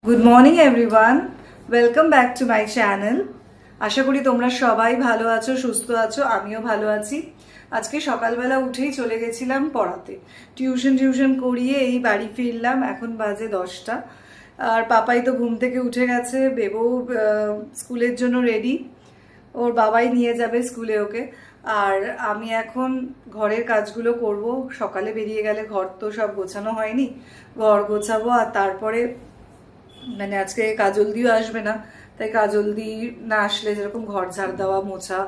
Good morning everyone, welcome back to my channel. আশা করি তোমরা সবাই ভালো আছো, সুস্থ আছো, আমিও ভালো আছি। আজকে সকালবেলা উঠেই চলে গেছিলাম পড়াতে, টিউশন করিয়ে এই বাড়ি ফিরলাম। এখন বাজে 10টা। আর পাপাই তো ঘুম থেকে উঠে গেছে, বেবো স্কুলের জন্য রেডি, ওর বাবাই নিয়ে যাবে স্কুলে ওকে। আর আমি এখন ঘরের কাজগুলো করব। সকালে বেরিয়ে গেলে ঘর তো সব গোছানো হয়নি, ঘর গোছাবো। আর তারপরে মানে আজকে কাজল দিও আসবে না, তাই কাজল দি না আসলে যেরকম ঘর ঝাড় দেওয়া মোছা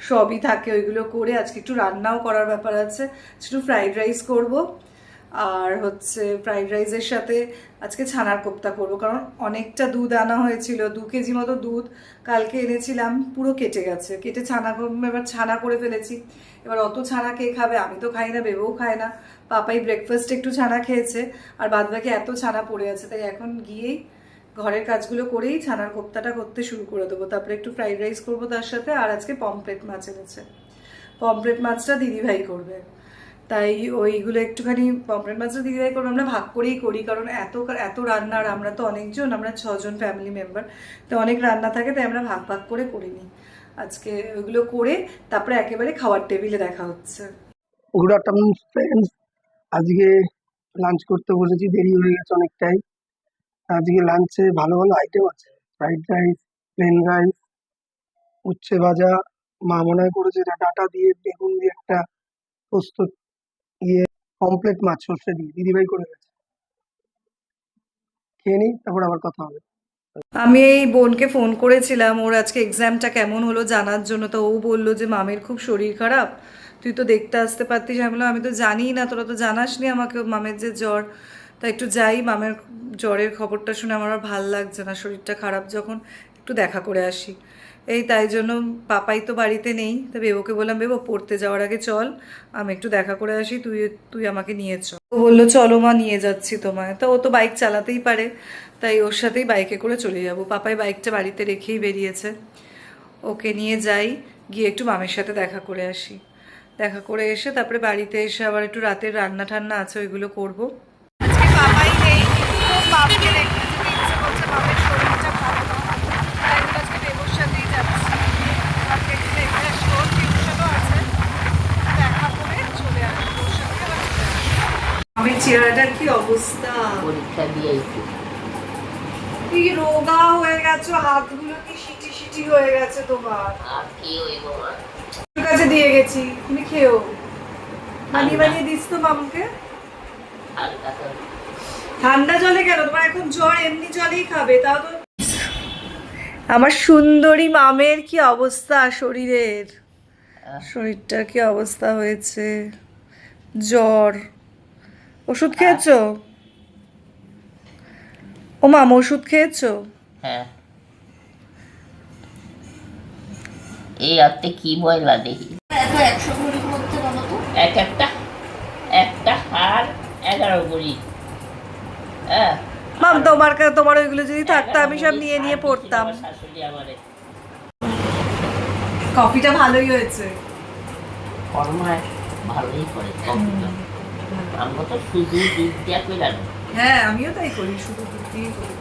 সবই থাকে, ওইগুলো করে আজকে একটু রান্নাও করার ব্যাপার আছে। একটু ফ্রাইড রাইস করব, আর হচ্ছে ফ্রাইড রাইসের সাথে আজকে ছানার কোপ্তা করব, কারণ অনেকটা দুধ আনা হয়েছিল, 2 কেজি মতো দুধ কালকে এনেছিলাম, পুরো কেটে গেছে। কেটে এবার ছানা করে ফেলেছি। এবার অত ছানা কে খাবে? আমি তো খাই না, বেবও খায় না। পাপাই ব্রেকফাস্টে একটু ছানা খেয়েছে, আর বাদবাকি এত ছানা পড়ে আছে, তাই এখন গিয়েই ঘরের কাজগুলো করেই ছানার কোপ্তাটা করতে শুরু করে দেবো। তারপরে একটু ফ্রাইড রাইস করবো তার সাথে। আর আজকে পমফ্রেট মাছ এনেছে, পমফ্রেট মাছটা দিদিভাই করবে, তাই ওইগুলো একটুখানি পমফ্রেট মাছটা দিদিভাই করবে। আমরা ভাগ করেই করি, কারণ এত এত রান্নার, আমরা তো অনেকজন, আমরা 6জন ফ্যামিলি মেম্বার, তো অনেক রান্না থাকে, তাই আমরা ভাগ ভাগ করে নিই। আজকে ওইগুলো করে তারপরে একেবারে খাওয়ার টেবিলে দেখা হচ্ছে। গুড আফটারনুন ফ্রেন্ডস, আজকে লাঞ্চ করতে বসেছি, দেরি হয়ে গেছে অনেকটাই। আজকে লাঞ্চে ভালো ভালো আইটেম আছে, ফ্রাইড রাইস, প্লেন রাইস, উচ্ছে ভাজা, মা মনে হয় করেছে এটা ডাটা দিয়ে বেগুন দিয়ে একটা পোস্ত, ইয়ে পমফ্রেট মাছ সর্ষে দিয়ে দিদিভাই করে গেছে। খেয়ে নিই, তারপর আবার কথা হবে। আমি এই বোনকে ফোন করেছিলাম ওর আজকে এক্সামটা কেমন হলো জানার জন্য, তো ও বললো যে মামের খুব শরীর খারাপ, তুই তো দেখতে আসতে পারতিস। আমি বললাম আমি তো জানি না, তোরা তো জানাসনি আমাকে মামের যে জ্বর, তা একটু যাই, মামের জ্বরের খবরটা শুনে আমার আর ভাল লাগছে না, শরীরটা খারাপ যখন, একটু দেখা করে আসি। এই তাই জন্য পাপাই তো বাড়িতে নেই, তা বেবোকে বললাম বেবো পড়তে যাওয়ার আগে চল, আমি একটু দেখা করে আসি, তুই তুই আমাকে নিয়ে চল। ও বললো চলো মা, নিয়ে যাচ্ছি তোমায়। তা ও তো বাইক চালাতেই পারে, তাই ওর সাথেই বাইকে করে চলে যাব। পাপাই বাইকটা বাড়িতে রেখেই বেরিয়েছে, ওকে নিয়ে যাই, গিয়ে একটু মামের সাথে দেখা করে আসি। দেখা করে এসে তারপরে বাড়িতে এসে আবার একটু রাতের রান্না ঠান্না আছে, ওইগুলো করবো। আজকে পাপাই নেই, খুব মামকে দেখতে যেতে ইচ্ছে করছে, মামের শরীরটা ভালো না, তাই জন্য আজকে বেবোর সাথেই যাচ্ছি। মাকে একটু দেখে আসবো, ওর টিউশনও আছে, দেখা করে চলে আসবো ওর সাথে, আবার চলে আসবো। মামের চেহারাটার কি অবস্থা, পরীক্ষা দিয়েছি। কি রোগা হয়ে গেছো, হাতগুলো কি সিটি সিটি হয়ে গেছে তোমার। আর কি হইব আর? তোর কাছে দিয়ে গেছি, তুমি খেও, বানিয়ে বানিয়ে দিস তো মামকে। হালকা তো ঠান্ডা জলে কেন, তোমার এখন জ্বর, এমনি জলেই খাবে, তাও তো। আমার সুন্দরী মামের কি অবস্থা শরীরের, শরীরটার কি অবস্থা হয়েছে, জ্বর। ওষুধ খেয়েছো? ও মাম ওষুধ খেয়েছো? হ্যাঁ, এই রাতে কি ময়লা দেখি। এক একটা একটা হার 11 ভরি। হ্যাঁ, মাম তোমার ওইগুলো যদি থাকতো আমি সব নিয়ে নিয়ে পড়তাম। শাশুড়ি আমারে কফিটা ভালোই হয়েছে। ফরমায় ভালোই করে কফিটা। আমরা তো শুধু দুধ দিয়া করে রাখি। হ্যাঁ আমিও তাই করি, শুধু দুধ দিয়েই করি।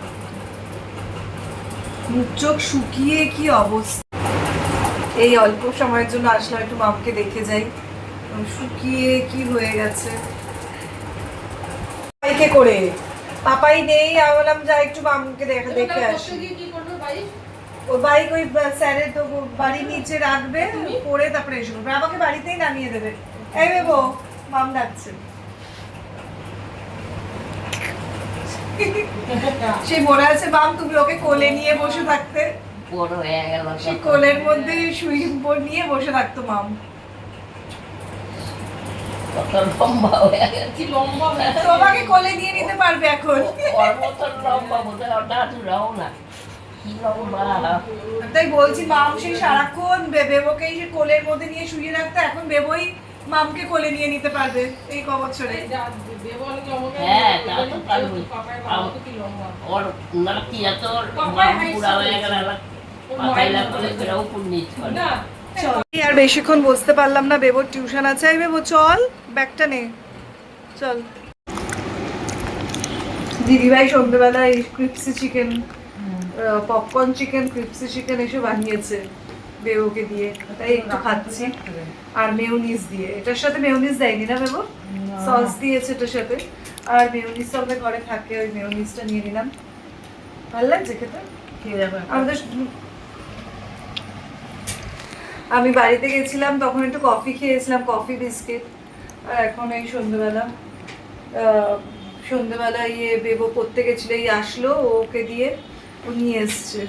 মুখ চোখ শুকিয়ে কি অবস্থা, এই অল্প সময়ের জন্য আসলাম একটু মামকে দেখে যাই, শুকিয়ে কি হয়ে গেছে। বাইকে করে পাপাই নেই, আমি বললাম যা একটু মামকে দেখে আসি। ও বাইক ওই স্যারের তো বাড়ির নিচে রাখবে, পরে তারপরে এসে করবে, আমাকে বাড়িতেই নামিয়ে দেবে। এই বেবো, মাম ডাকছে। সে মনে আছে মাম, তুমি ওকে কোলে নিয়ে বসে থাকতে, বড় হয়ে গেল সে কোলের মধ্যে সুইং বোর্ড নিয়ে বসে থাকতো মাম। কত লম্বা হয়ে গেছে। তোমাকে কোলে নিয়ে নিতে পারবে এখন। ওর মতন লম্বা বোধহয় ওর দাদুরাও না, কি লম্বা। তাই বলছি মাম সেই সারাক্ষণ বেবোকে সে কোলের মধ্যে নিয়ে শুয়ে রাখতো, এখন বেবোই মামকে কোলে নিয়ে নিতে পারবে এই ক বছরে। হ্যাঁ, তা তো পারবই। ওর নাতি এত পুরা হয়ে গেল, পাতাইলা করে করে উপর নিচ করে। চল, আর বেশিক্ষণ বসতে পারলাম না, বেবোর টিউশন আছে। এই বেবো চল, ব্যাগটা নে, চল। দিদিভাই সন্ধ্যেবেলা এই crispy chicken, popcorn chicken, crispy chicken এসব বানিয়েছে বেবুকে দিয়ে, তাই একটু খাচ্ছি। আর মেয়োনিজ দিয়ে, এটার সাথে মেয়োনিজ দেয়নি না বেবু, সস দিয়েছে এটার সাথে। আর মেয়োনিজ তো আমাদের ঘরে থাকে, ওই মেয়োনিজটা নিয়ে নিলাম। ভালো লাগছে খেতে আমাদের। আমি বাড়িতে গেছিলাম তখন একটু কফি খেয়েছিলাম, কফি বিস্কিট। আর এখন এই সন্ধ্যেবেলা বেবো পড়তে গেছিল, এই আসলো, ওকে দিয়ে ও নিয়ে এসছে।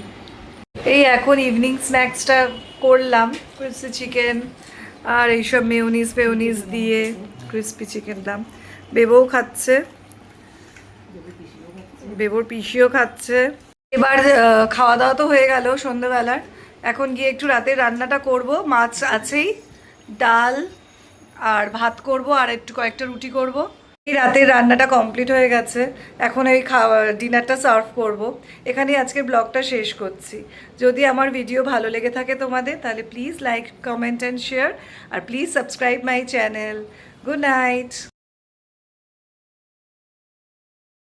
এই এখন ইভিনিং স্ন্যাক্সটা করলাম, ক্রিসপি চিকেন আর এইসব মেয়োনিজ দিয়ে ক্রিসপি চিকেন দাম। বেবও খাচ্ছে, বেবোর পিসিও খাচ্ছে। এবার খাওয়া দাওয়া তো হয়ে গেল সন্ধ্যেবেলার, এখন গিয়ে একটু রাতের রান্নাটা করব। মাছ আছেই, ডাল আর ভাত করব, আর একটু কয়েকটা রুটি করব। এই রাতের রান্নাটা কমপ্লিট হয়ে গেছে, এখন এই ডিনারটা সার্ভ করব। এখানেই আজকের ব্লগটা শেষ করছি। যদি আমার ভিডিও ভালো লেগে থাকে তোমাদের, তাহলে please like, comment and share, আর please subscribe my channel. Good night.